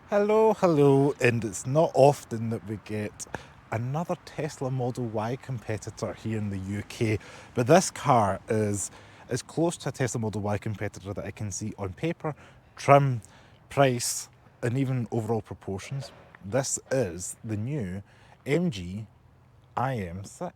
Hello, and it's not often that we get another Tesla Model Y competitor here in the UK, but this car is as close to a Tesla Model Y competitor that I can see on paper, trim, price, and even overall proportions. This is the new MG IM6.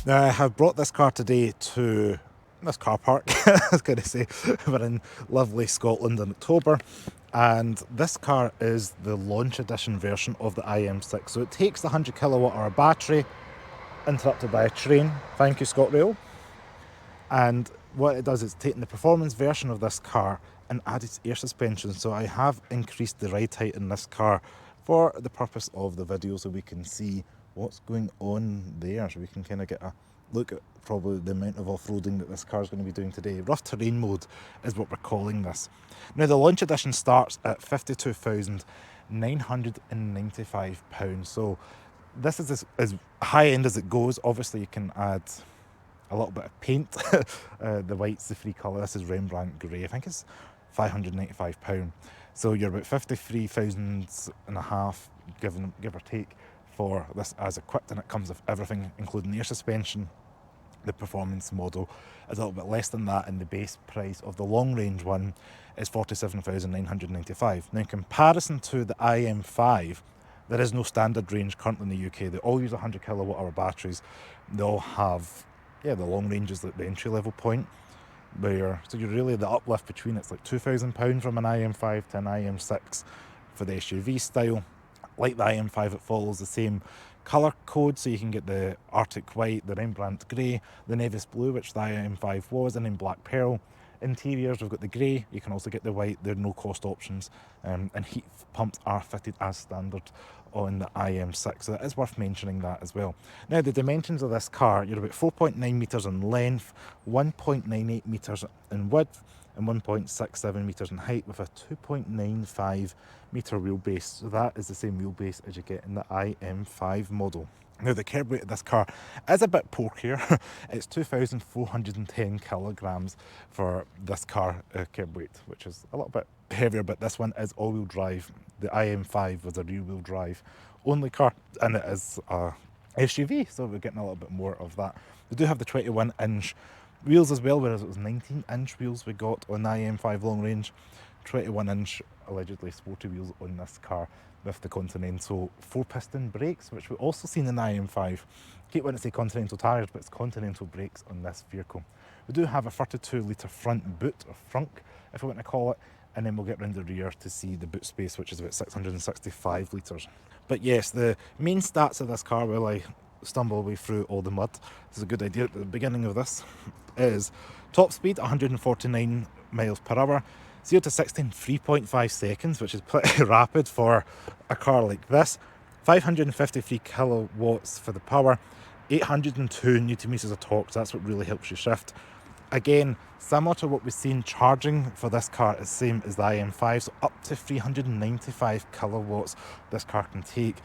Now, I have brought this car today to this car park. I was going to say we're in lovely Scotland in October, and this car is the launch edition version of the IM6. So it takes the 100 kilowatt hour battery, interrupted by a train. Thank you, ScotRail. And what it does is taking the performance version of this car and added air suspension. So I have increased the ride height in this car for the purpose of the video, so we can see what's going on there. So we can kind of get a look at probably the amount of off-roading that this car is going to be doing today. Rough terrain mode is what we're calling this. Now the launch edition starts at £52,995. So this is as high end as it goes. Obviously you can add a little bit of paint. The white's the free colour. This is Rembrandt Grey. I think it's £595. So you're about 53,000 and a half, give or take, for this as equipped, and it comes with everything, including the air suspension. The performance model is a little bit less than that, and the base price of the long range one is £47,995. Now, in comparison to the IM5, there is no standard range currently in the UK. They all use 100 kilowatt hour batteries. They all have, the long range is the entry level point. So you're really, the uplift between it's like £2,000 from an IM5 to an IM6 for the SUV style. Like the IM5, it follows the same colour code, so you can get the Arctic White, the Rembrandt Grey, the Nevis Blue, which the IM5 was, and then Black Pearl. Interiors, we've got the grey, you can also get the white, they're no cost options, and heat pumps are fitted as standard on the IM6, so it is worth mentioning that as well. Now the dimensions of this car, you're about 4.9 metres in length, 1.98 metres in width, and 1.67 metres in height, with a 2.95 metre wheelbase. So that is the same wheelbase as you get in the IM5 model. Now the curb weight of this car is a bit porkier. It's 2,410 kilograms for this car curb weight, which is a little bit heavier, but this one is all-wheel drive. The IM5 was a rear-wheel drive only car, and it is a SUV, so we're getting a little bit more of that. We do have the 21-inch wheels as well, whereas it was 19-inch wheels we got on the IM5 long range. 21-inch allegedly sporty wheels on this car with the Continental 4-piston brakes, which we've also seen in the IM5. I keep wanting to say Continental tyres, but it's Continental brakes on this vehicle. We do have a 32-litre front boot, or frunk if we want to call it, and then we'll get round the rear to see the boot space, which is about 665 litres. But yes, the main stats of this car, while I stumble away through all the mud, this is a good idea at the beginning of this, is top speed 149 miles per hour, 0 to 60 in 3.5 seconds, which is pretty rapid for a car like this. 553 kilowatts for the power, 802 newton meters of torque, so that's what really helps you shift. Again, similar to what we've seen charging for this car is the same as the IM5, so up to 395 kilowatts this car can take.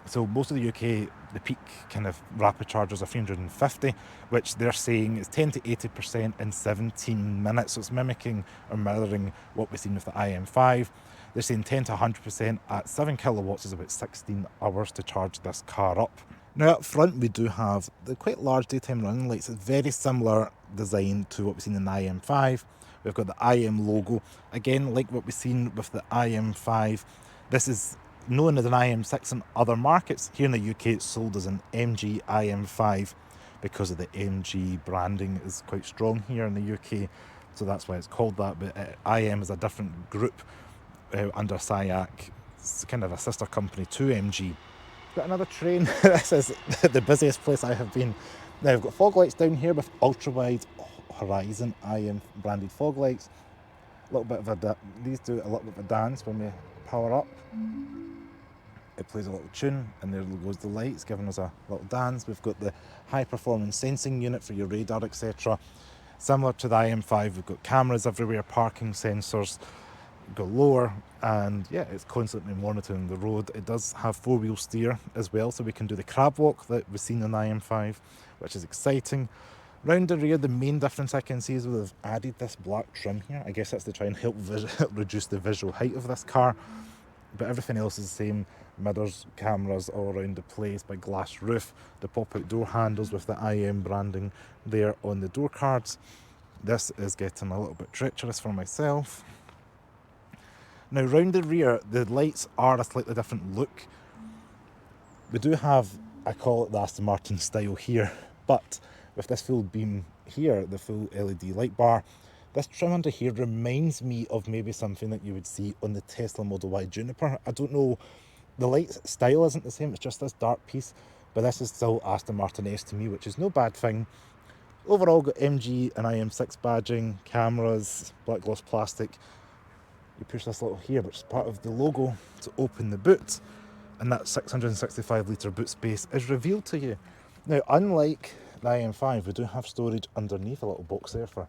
So most of the UK, the peak kind of rapid chargers are 350, which they're saying is 10 to 80% in 17 minutes. So it's mimicking or mirroring what we've seen with the IM5. They're saying 10 to 100% at 7 kilowatts is about 16 hours to charge this car up. Now up front we do have the quite large daytime running lights. It's very similar design to what we've seen in the IM5. We've got the IM logo. Again, like what we've seen with the IM5, this is known as an IM6 in other markets. Here in the UK it's sold as an MG IM5 because of the MG branding is quite strong here in the UK, so that's why it's called that. But IM is a different group under SIAC. It's kind of a sister company to MG. Got another train. This is the busiest place I have been. Now I've got fog lights down here with ultra wide horizon IM branded fog lights. A little bit of these do a little bit of a dance when we power up. It plays a little tune, and there goes the lights, giving us a little dance. We've got the high performance sensing unit for your radar, etc. Similar to the IM5, we've got cameras everywhere, parking sensors, go lower, and yeah, it's constantly monitoring the road. It does have four-wheel steer as well, so we can do the crab walk that we've seen in the IM5, which is exciting. Round the rear, the main difference I can see is we've added this black trim here. I guess that's to try and help reduce the visual height of this car, but everything else is the same. Mirrors, cameras all around the place, big glass roof, the pop-out door handles with the IM branding there on the door cards. This is getting a little bit treacherous for myself. Now round the rear, the lights are a slightly different look. We do have, I call it the Aston Martin style here, but with this full beam here, the full LED light bar, this trim under here reminds me of maybe something that you would see on the Tesla Model Y Juniper. I don't know, the light style isn't the same, it's just this dark piece, but this is still Aston Martin S to me, which is no bad thing. Overall, got MG and IM6 badging, cameras, black gloss plastic. You push this little here, which is part of the logo, to open the boot, and that 665 litre boot space is revealed to you. Now, unlike the IM5, we do have storage underneath, a little box there for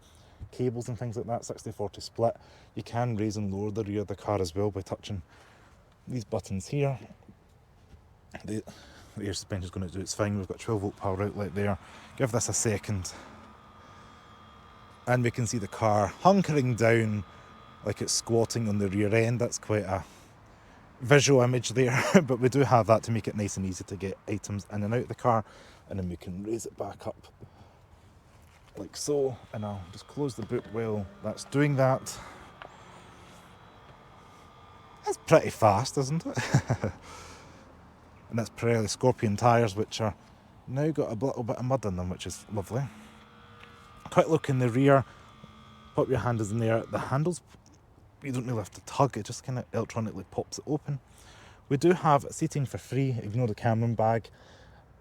cables and things like that, 60-40 split. You can raise and lower the rear of the car as well by touching these buttons here. The air suspension is going to do its thing. We've got 12 volt power outlet there. Give this a second, and we can see the car hunkering down like it's squatting on the rear end. That's quite a visual image there, but we do have that to make it nice and easy to get items in and out of the car, and then we can raise it back up like so, and I'll just close the boot while that's doing that. That's pretty fast, isn't it? And that's Pirelli Scorpion tyres, which are now got a little bit of mud in them, which is lovely. Quick look in the rear, pop your handles in there. The handles, you don't really have to tug, it just kind of electronically pops it open. We do have seating for free, ignore the Cameron bag.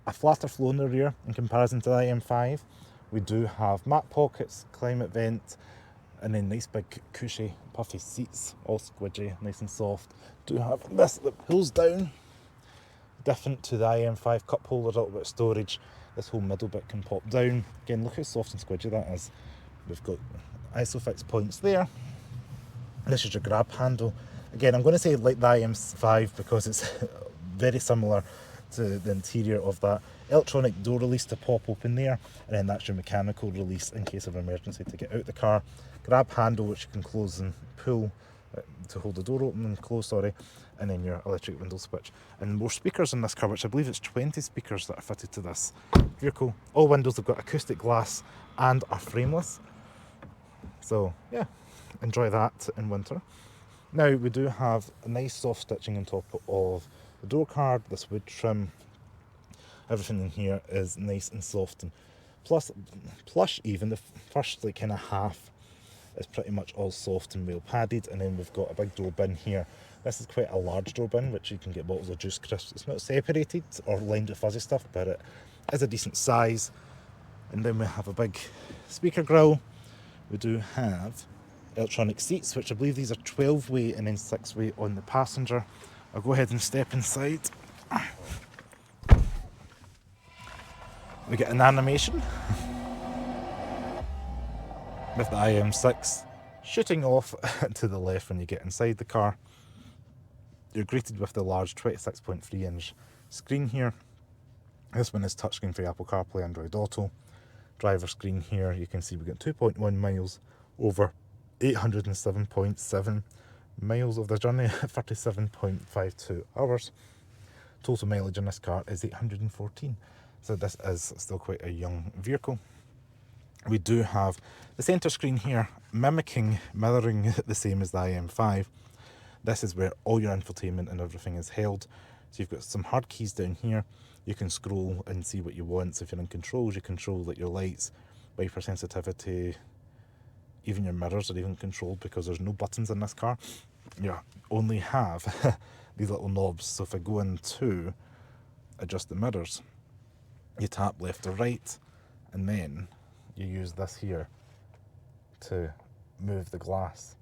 A flatter flow in the rear in comparison to the IM5. We do have mat pockets, climate vent, and then nice big cushy puffy seats, all squidgy, nice and soft. Do have this that pulls down, different to the IM5 cup holder, a little bit of storage. This whole middle bit can pop down. Again, look how soft and squidgy that is. We've got ISOFIX points there. This is your grab handle. Again, I'm going to say like the IM5 because it's very similar to the interior of that. Electronic door release to pop open there, and then that's your mechanical release in case of emergency to get out the car. Grab handle, which you can close and pull to hold the door open and close, sorry, and then your electric window switch. And more speakers in this car, which I believe it's 20 speakers that are fitted to this vehicle. All windows have got acoustic glass and are frameless. So yeah, enjoy that in winter. Now we do have a nice soft stitching on top of the door card, this wood trim. Everything in here is nice and soft and plush even. The first like kind of half is pretty much all soft and well padded, and then we've got a big door bin here. This is quite a large door bin, which you can get bottles of juice crisps. It's not separated or lined with fuzzy stuff, but it is a decent size. And then we have a big speaker grille. We do have electronic seats, which I believe these are 12-way and then 6-way on the passenger. I'll go ahead and step inside. We get an animation with the IM6 shooting off to the left when you get inside the car. You're greeted with the large 26.3 inch screen here. This one is touchscreen for Apple CarPlay, Android Auto. Driver screen here, you can see we got 2.1 miles over 807.7 miles of the journey, 37.52 hours. Total mileage in this car is 814. So this is still quite a young vehicle. We do have the centre screen here, mirroring the same as the IM5. This is where all your infotainment and everything is held. So you've got some hard keys down here. You can scroll and see what you want. So if you're in controls, you control like your lights, wiper sensitivity, even your mirrors are even controlled because there's no buttons in this car. You only have these little knobs. So if I go into adjust the mirrors, you tap left or right, and then you use this here to move the glass.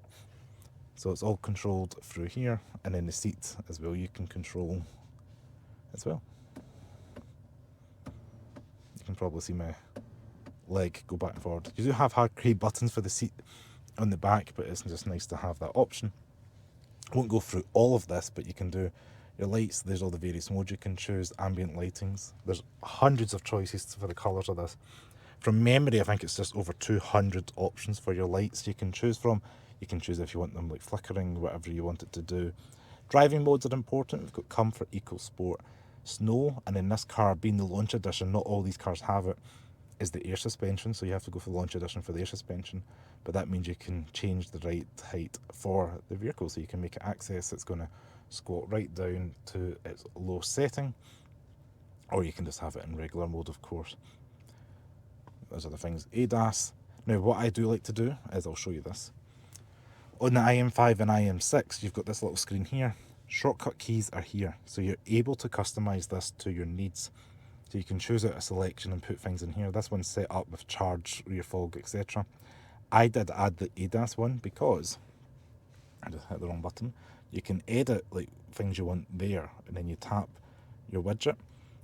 So it's all controlled through here, and then the seat as well you can control as well. You can probably see my leg go back and forward. You do have hard grey buttons for the seat on the back, but it's just nice to have that option. I won't go through all of this, but you can do your lights. There's all the various modes you can choose, ambient lightings. There's hundreds of choices for the colours of this. From memory, I think it's just over 200 options for your lights you can choose from. You can choose if you want them like flickering, whatever you want it to do. Driving modes are important. We've got comfort, eco, sport, snow, and in this car, being the launch edition, not all these cars have it, is the air suspension. So you have to go for the launch edition for the air suspension. But that means you can change the right height for the vehicle, so you can make it access. It's going to squat right down to its low setting, or you can just have it in regular mode, of course. Those are the things. ADAS. Now, what I do like to do is, I'll show you this. On the IM5 and IM6, you've got this little screen here. Shortcut keys are here, so you're able to customize this to your needs. So you can choose out a selection and put things in here. This one's set up with charge, rear fog, etc. I did add the ADAS one because I just hit the wrong button. You can edit like things you want there, and then you tap your widget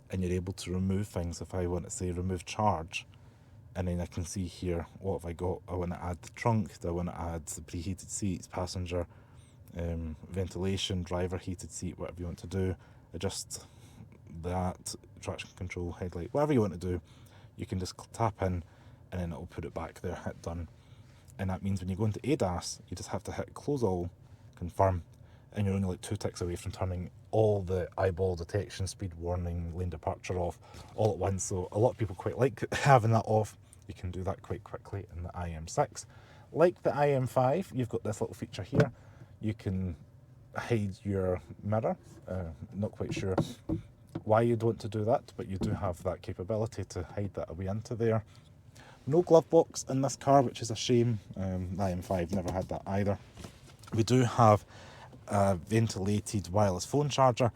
and you're able to remove things. If I want to say remove charge, and then I can see here, what have I got? I want to add the trunk, do I want to add the preheated seats, passenger, ventilation, driver heated seat, whatever you want to do, adjust that, traction control, headlight, whatever you want to do, you can just tap in and then it'll put it back there, hit done. And that means when you go into ADAS, you just have to hit close all, confirm, and you're only like 2 ticks away from turning all the eyeball detection, speed warning, lane departure off all at once. So a lot of people quite like having that off. You can do that quite quickly in the IM6. Like the IM5, you've got this little feature here. You can hide your mirror. Not quite sure why you'd want to do that, but you do have that capability to hide that away into there. No glove box in this car, which is a shame. The IM5 never had that either. We do have a ventilated wireless phone charger.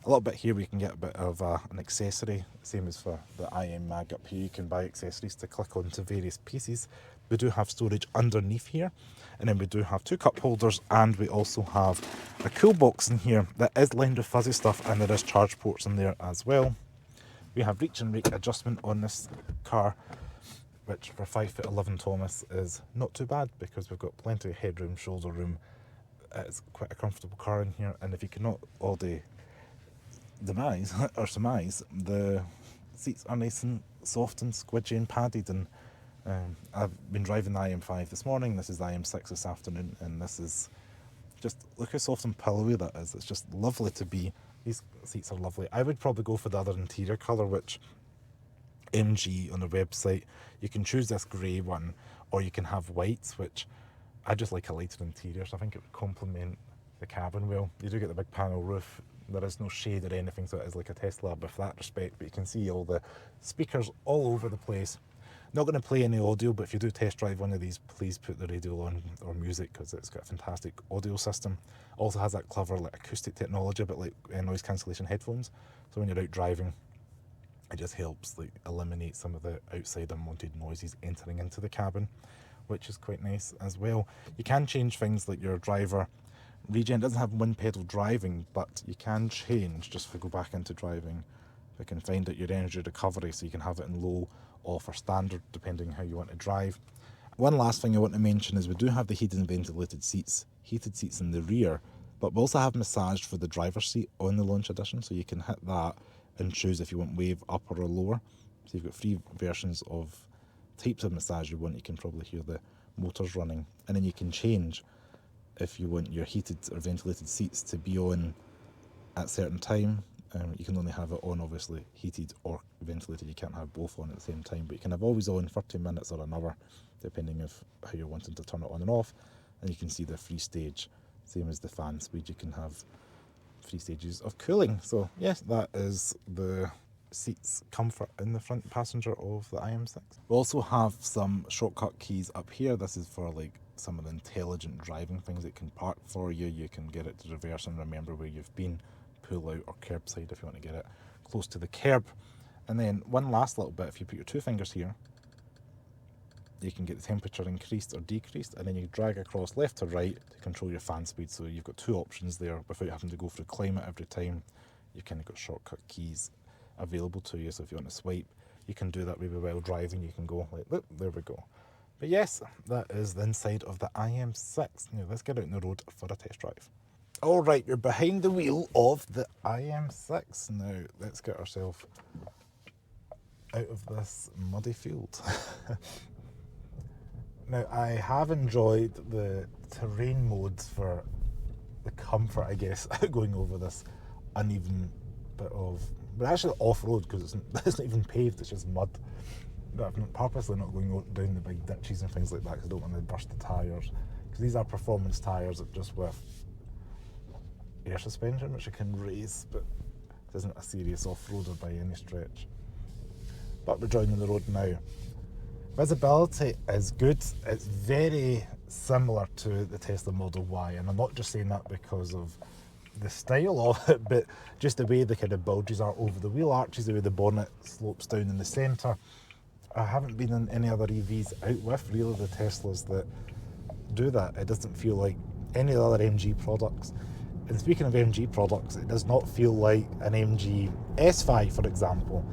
A little bit here we can get a bit of an accessory, same as for the IM Mag up here. You can buy accessories to click onto various pieces. We do have storage underneath here, and then we do have 2 cup holders, and we also have a cool box in here that is lined with fuzzy stuff, and there is charge ports in there as well. We have reach and rake adjustment on this car, which for 5'11" Thomas is not too bad, because we've got plenty of headroom, shoulder room. It's quite a comfortable car in here, and if you cannot already demise or surmise, the seats are nice and soft and squidgy and padded. And I've been driving the IM5 this morning. This is the IM6 this afternoon, and this is just, look how soft and pillowy that is. It's just lovely to be. These seats are lovely. I would probably go for the other interior colour, which MG on the website, you can choose this grey one, or you can have whites, which I just like a lighter interior, so I think it would complement the cabin well. You do get the big panel roof. There is no shade or anything, so it is like a Tesla with that respect, but you can see all the speakers all over the place. Not going to play any audio, but if you do test drive one of these, please put the radio on or music, because it's got a fantastic audio system. Also has that clever like acoustic technology, a bit like noise cancellation headphones. So when you're out driving, it just helps like eliminate some of the outside unwanted noises entering into the cabin, which is quite nice as well. You can change things like your driver regen. Doesn't have one pedal driving, but you can change, just if we go back into driving, we can find out your energy recovery, so you can have it in low, off or standard depending how you want to drive. One last thing I want to mention is we do have the heated and ventilated seats, heated seats in the rear, but we also have massage for the driver's seat on the launch edition, so you can hit that and choose if you want wave upper or lower. So you've got 3 versions of types of massage you want. You can probably hear the motors running, and then you can change if you want your heated or ventilated seats to be on at certain time. You can only have it on, obviously, heated or ventilated. You can't have both on at the same time, but you can have always on 30 minutes or an hour, depending of how you're wanting to turn it on and off. And you can see the 3 stage, same as the fan speed, you can have 3 stages of cooling. So yes, that is the seats comfort in the front passenger of the IM6. We also have some shortcut keys up here. This is for like some of the intelligent driving things. It can park for you, you can get it to reverse and remember where you've been, pull out, or curbside if you want to get it close to the curb. And then one last little bit, if you put your 2 fingers here, you can get the temperature increased or decreased, and then you drag across left to right to control your fan speed. So you've got 2 options there without having to go through climate every time. You've kind of got shortcut keys available to you, so if you want to swipe, you can do that maybe while driving. You can go like, look, there we go. But yes, that is the inside of the IM6. Now let's get out on the road for a test drive. All right, you're behind the wheel of the IM6. Now, let's get ourselves out of this muddy field. Now, I have enjoyed the terrain modes for the comfort, I guess, going over this uneven bit of, but actually off-road, because it's not even paved, it's just mud. But I'm purposely not going down the big ditches and things like that because I don't want to burst the tyres. Because these are performance tyres just with air suspension, which I can raise, but it isn't a serious off-roader by any stretch. But we're joining the road now. Visibility is good. It's very similar to the Tesla Model Y, and I'm not just saying that because of the style of it, but just the way the kind of bulges are over the wheel arches, the way the bonnet slopes down in the centre. I haven't been in any other EVs out with really the Teslas that do that. It doesn't feel like any of the other MG products. And speaking of MG products, it does not feel like an MG S5, for example.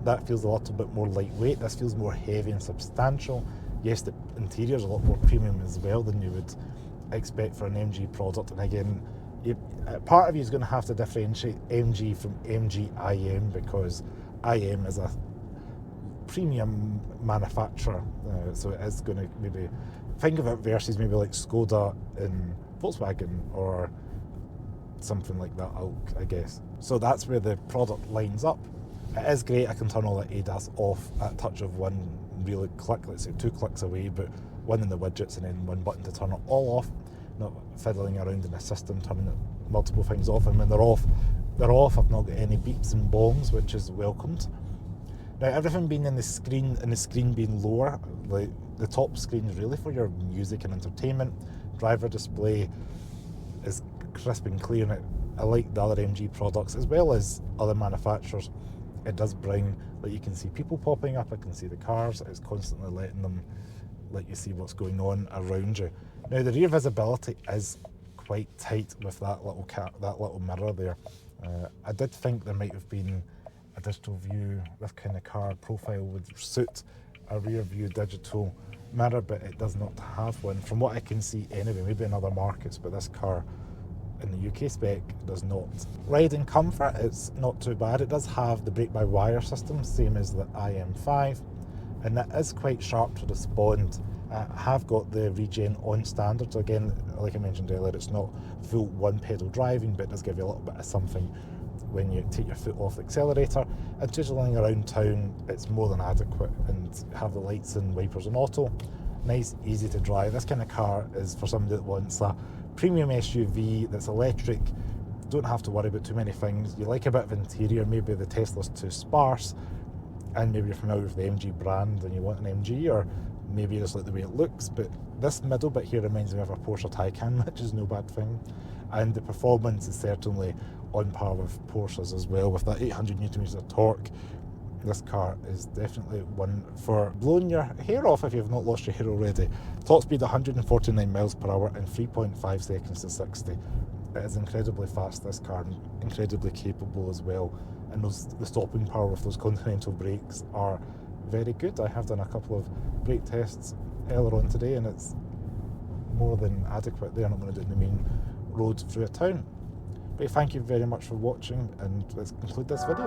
That feels a little bit more lightweight. This feels more heavy and substantial. Yes, the interior is a lot more premium as well than you would expect for an MG product. And again, part of you is going to have to differentiate MG from MG IM, because IM is a premium manufacturer, so it is going to maybe think of it versus maybe like Skoda in Volkswagen or something like that, I guess. So that's where the product lines up. It is great. I can turn all the ADAS off at a touch of one really click, let's say 2 clicks away, but one in the widgets and then one button to turn it all off, not fiddling around in the system turning multiple things off. And when they're off, they're off. I've not got any beeps and bongs, which is welcomed. Now, everything being in the screen and the screen being lower, like the top screen is really for your music and entertainment. Driver display is crisp and clear, and I like the other MG products as well as other manufacturers. It does bring, like, you can see people popping up, I can see the cars, it's constantly letting them let you see what's going on around you. Now, the rear visibility is quite tight with that little mirror there. I did think there might have been a digital view. This kind of car profile would suit a rear view digital mirror, but it does not have one from what I can see anyway. Maybe in other markets, but this car in the UK spec does not. Riding comfort, it's not too bad. It does have the brake-by-wire system, same as the IM5, and that is quite sharp to respond. I have got the regen on standard, so again, like I mentioned earlier, it's not full one-pedal driving, but it does give you a little bit of something when you take your foot off the accelerator. And tootling around town, it's more than adequate, and have the lights and wipers on auto. Nice, easy to drive. This kind of car is for somebody that wants a premium SUV that's electric. Don't have to worry about too many things. You like a bit of interior, maybe the Tesla's too sparse, and maybe you're familiar with the MG brand and you want an MG, or maybe you just like the way it looks. But this middle bit here reminds me of a Porsche Taycan, which is no bad thing. And the performance is certainly on par with Porsches as well, with that 800 newton meters of torque. This car is definitely one for blowing your hair off if you've not lost your hair already. Top speed 149 miles per hour in 3.5 seconds to 60. It is incredibly fast, this car, and incredibly capable as well. And the stopping power with those continental brakes are very good. I have done a couple of brake tests earlier on today, and it's more than adequate. They're not going to do it in the main road through a town. But thank you very much for watching, and let's conclude this video.